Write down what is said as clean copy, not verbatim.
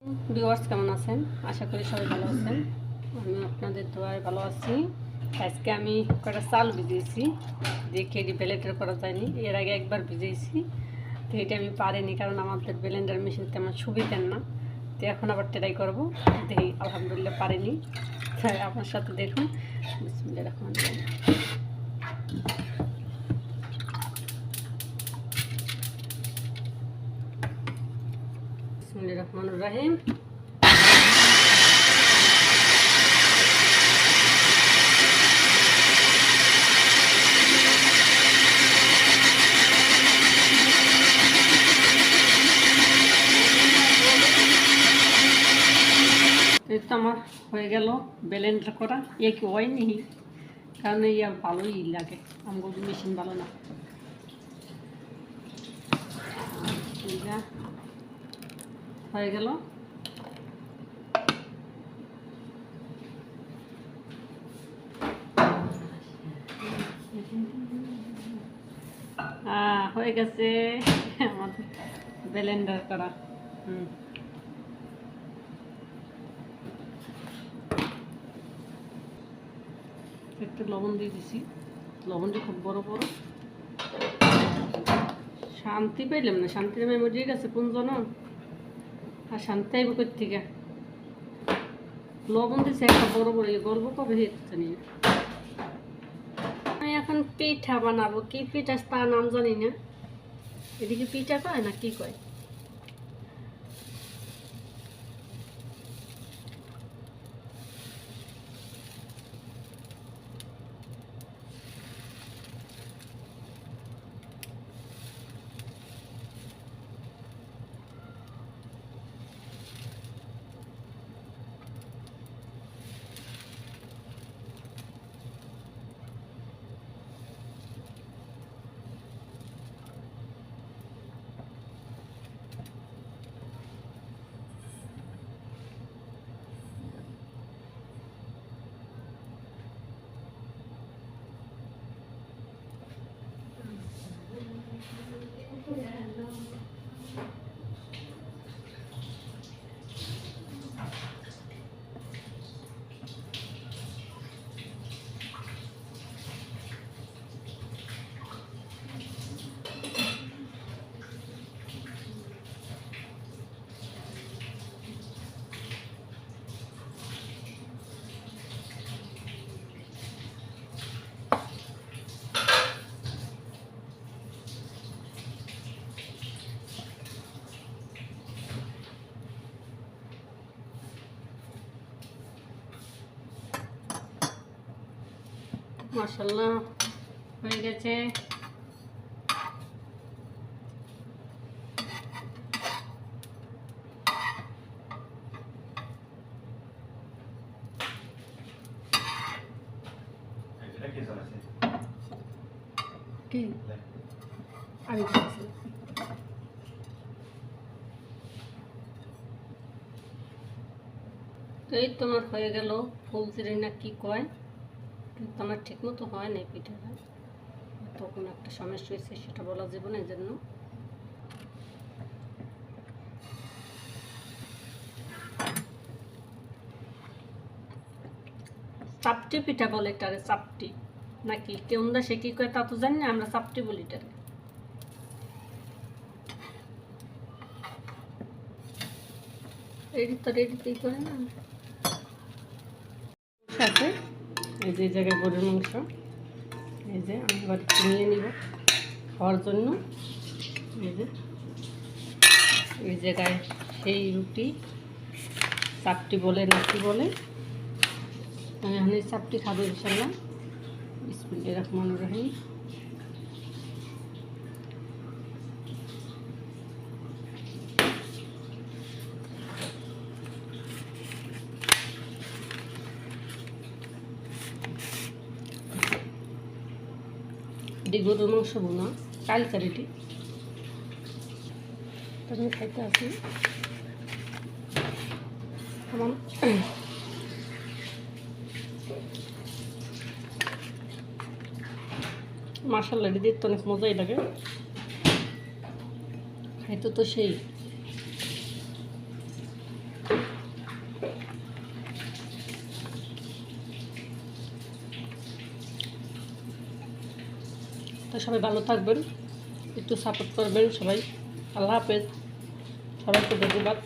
Viewers কেমন আছেন? আশা করি সবাই ভালো আছেন। আমি আপনাদের দোয়ায় ভালো আছি। আজকে আমি কয়েকটা চাল ভিজিয়েছি, যে কেডি ব্লেন্ডার করা যায়নি। এর আগে একবার ভিজিয়েছি, তো এটা আমি পারিনি, কারণ আমাদের ব্লেন্ডার মেশিন তেমন সুবিধার না। তো এখন আবার ট্রাই করবো, দেখি আলহামদুলিল্লাহ পারিনি। তাই আপনার সাথে দেখুন। বিসমিল্লাহির রহমানির রহিম। বিসমিল্লাহির রহমানির রহিম। এই তো আমার হয়ে গেল ব্লেন্ডার করা। এ কি হয়নি, কারণ এই আর ভালোই লাগে, আমার মেশিন ভালো না। হয়ে গেল। হয়ে গেছে আমাদের ব্লেন্ডার করা। একটু লবণ দিয়ে দিছি, লবণটা খুব বড় বড়। শান্তি পাইলাম না, শান্তির আমি মরিয়ে গেছে কোন জন, আর শান্তি আইব কোথা থেকে? লবণ দিছে একটা বড় বড়, গল্প কবে জানি না। আমি এখন পিঠা বানাবো। কি পিঠা তার নাম জানি না। এদিকে পিঠা কয় না কি কয়? মাশাআল্লাহ হয়ে গেছে। কি আমি বলছি তো এই তোমার হয়ে গেল। ফুলচিরি না কি কয়, কিন্তু আমার ঠিক মতো হয় না পিঠাটা। তখন একটা সমস্যা হয়েছে, সেটা বলা যাবে না। এই জন্য চাপটি পিঠা বলে এটারে, চাপটি নাকি কেউ না, সে কি কয় তা তো জানি না, আমরা চাপটি বলি এটারে। রেডি তো রেডিতেই করে না সাথে। এই যে জায়গায় গরুর মাংস, এই যে আমি এবার নিয়ে নিব খাওয়ার জন্য। এই জায়গায় সেই রুটি চাপটি বলে নাকি বলে, আমি এখন এই চাপটি খাবো ইনশাল্লাহ। বিসমিল্লাহির রহমানির রহিম। এটি গরুর মাংস বোনা কালকার, এটি আমি খাইতে আসি। আমার মাশাআল্লাহ এটি দেখতে অনেক মজাই লাগে, খাইতে তো সেই। তো সবাই ভালো থাকবেন, একটু সাপোর্ট করবেন সবাই। আল্লাহ হাফেজ, সবাইকে ধন্যবাদ।